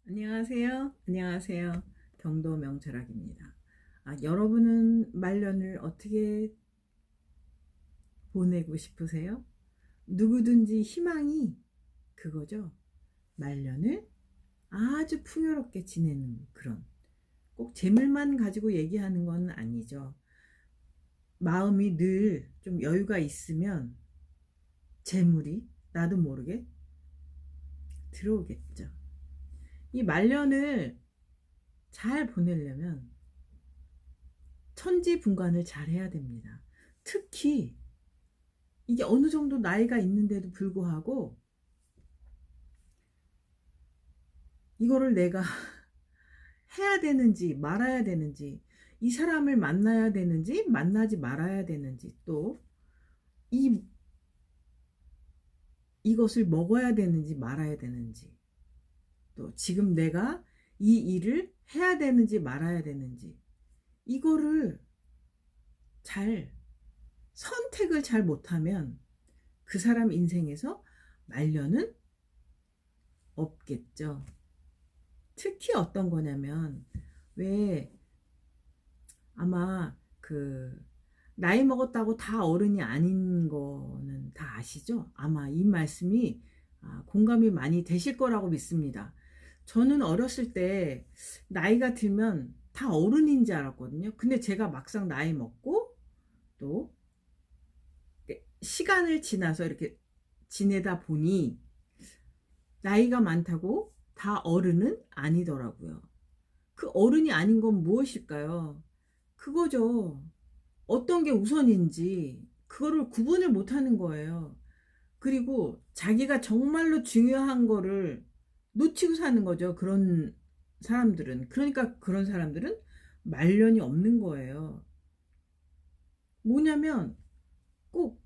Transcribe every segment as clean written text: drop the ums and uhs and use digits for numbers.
안녕하세요. 안녕하세요. 경도 명철학입니다. 여러분은 말년을 어떻게 보내고 싶으세요? 누구든지 희망이 그거죠. 말년을 아주 풍요롭게 지내는 그런, 꼭 재물만 가지고 얘기하는 건 아니죠. 마음이 늘 좀 여유가 있으면 재물이 나도 모르게 들어오겠죠. 이 말년을 잘 보내려면 천지분간을 잘 해야 됩니다. 특히 이게 어느 정도 나이가 있는데도 불구하고 이거를 내가 해야 되는지 말아야 되는지, 이 사람을 만나야 되는지 만나지 말아야 되는지, 또 이것을 먹어야 되는지 말아야 되는지, 또 지금 내가 이 일을 해야 되는지 말아야 되는지, 이거를 잘 선택을 잘 못하면 그 사람 인생에서 말년은 없겠죠. 특히 어떤 거냐면, 왜 아마 나이 먹었다고 다 어른이 아닌 거는 다 아시죠? 아마 이 말씀이 공감이 많이 되실 거라고 믿습니다. 저는 어렸을 때 나이가 들면 다 어른인 줄 알았거든요. 근데 제가 막상 나이 먹고 또 시간을 지나서 이렇게 지내다 보니 나이가 많다고 다 어른은 아니더라고요. 그 어른이 아닌 건 무엇일까요? 그거죠. 어떤 게 우선인지 그거를 구분을 못하는 거예요. 그리고 자기가 정말로 중요한 거를 놓치고 사는 거죠. 그런 사람들은. 그러니까 그런 사람들은 말년이 없는 거예요. 뭐냐면 꼭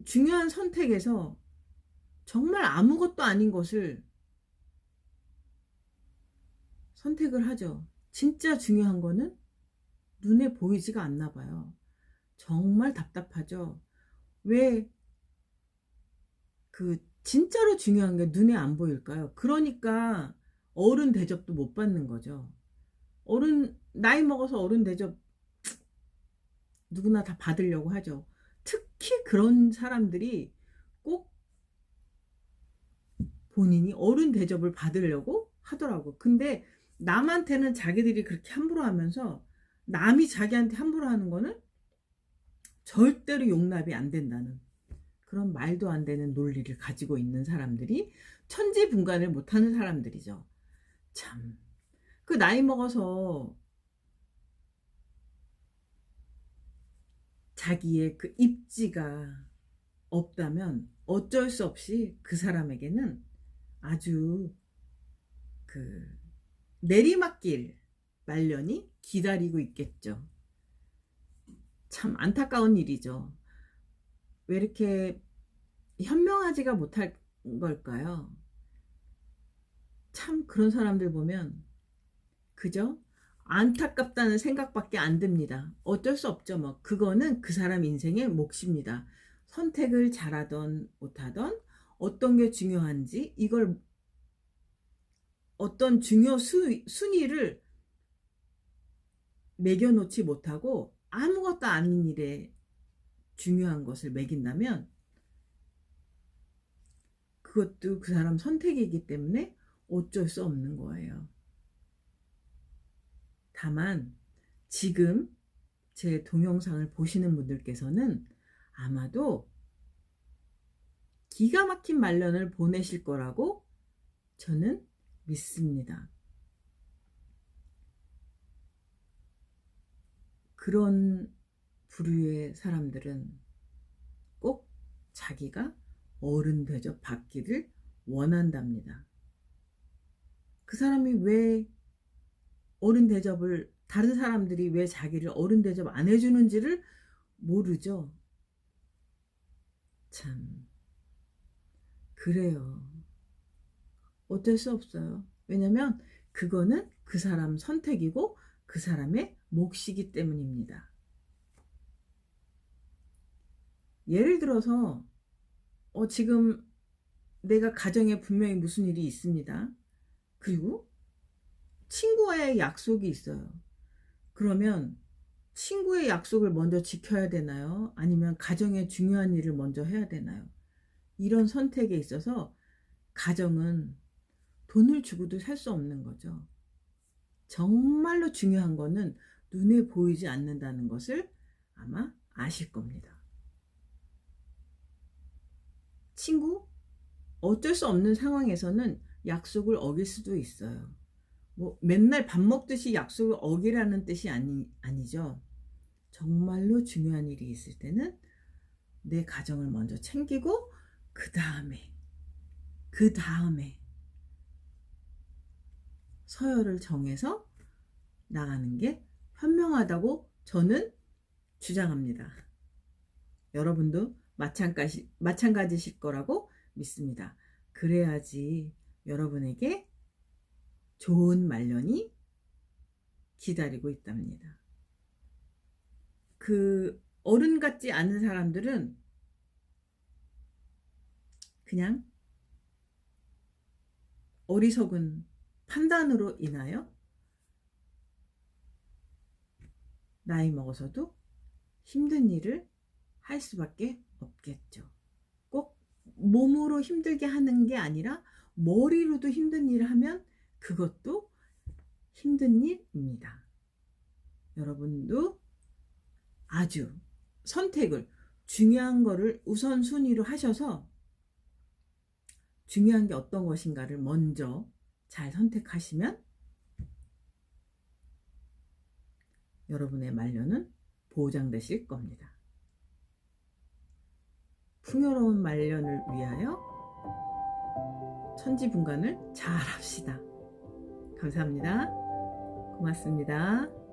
중요한 선택에서 정말 아무것도 아닌 것을 선택을 하죠. 진짜 중요한 거는 눈에 보이지가 않나 봐요. 정말 답답하죠. 왜 진짜로 중요한 게 눈에 안 보일까요? 그러니까 어른 대접도 못 받는 거죠. 나이 먹어서 어른 대접 누구나 다 받으려고 하죠. 특히 그런 사람들이 꼭 본인이 어른 대접을 받으려고 하더라고. 근데 남한테는 자기들이 그렇게 함부로 하면서 남이 자기한테 함부로 하는 거는 절대로 용납이 안 된다는 그런 말도 안 되는 논리를 가지고 있는 사람들이 천지분간을 못하는 사람들이죠. 참, 나이 먹어서 자기의 입지가 없다면 어쩔 수 없이 그 사람에게는 아주 내리막길 말년이 기다리고 있겠죠. 참 안타까운 일이죠. 왜 이렇게 현명하지가 못할 걸까요? 참 그런 사람들 보면 그죠? 안타깝다는 생각밖에 안 듭니다. 어쩔 수 없죠. 뭐 그거는 그 사람 인생의 몫입니다. 선택을 잘하던 못하던 어떤 게 중요한지, 이걸 어떤 중요 순위를 매겨놓지 못하고 아무것도 아닌 일에 중요한 것을 매긴다면 그것도 그 사람 선택이기 때문에 어쩔 수 없는 거예요. 다만 지금 제 동영상을 보시는 분들께서는 아마도 기가 막힌 말년을 보내실 거라고 저는 믿습니다. 그런 부류의 사람들은 꼭 자기가 어른 대접 받기를 원한답니다. 그 사람이 왜 어른 대접을, 다른 사람들이 왜 자기를 어른 대접 안 해주는지를 모르죠. 참 그래요. 어쩔 수 없어요. 왜냐면 그거는 그 사람 선택이고 그 사람의 몫이기 때문입니다. 예를 들어서 지금 내가 가정에 분명히 무슨 일이 있습니다. 그리고 친구와의 약속이 있어요. 그러면 친구의 약속을 먼저 지켜야 되나요? 아니면 가정의 중요한 일을 먼저 해야 되나요? 이런 선택에 있어서 가정은 돈을 주고도 살 수 없는 거죠. 정말로 중요한 거는 눈에 보이지 않는다는 것을 아마 아실 겁니다. 친구? 어쩔 수 없는 상황에서는 약속을 어길 수도 있어요. 뭐 맨날 밥 먹듯이 약속을 어기라는 뜻이 아니죠. 정말로 중요한 일이 있을 때는 내 가정을 먼저 챙기고 그 다음에 서열을 정해서 나가는 게 현명하다고 저는 주장합니다. 여러분도 마찬가지실 거라고 믿습니다. 그래야지 여러분에게 좋은 말년이 기다리고 있답니다. 그 어른 같지 않은 사람들은 그냥 어리석은 판단으로 인하여 나이 먹어서도 힘든 일을 할 수밖에 없겠죠. 꼭 몸으로 힘들게 하는 게 아니라 머리로도 힘든 일을 하면 그것도 힘든 일입니다. 여러분도 아주 선택을 중요한 거를 우선순위로 하셔서 중요한 게 어떤 것인가를 먼저 잘 선택하시면 여러분의 말년은 보장되실 겁니다. 풍요로운 말년을 위하여 천지분간을 잘 합시다. 감사합니다. 고맙습니다.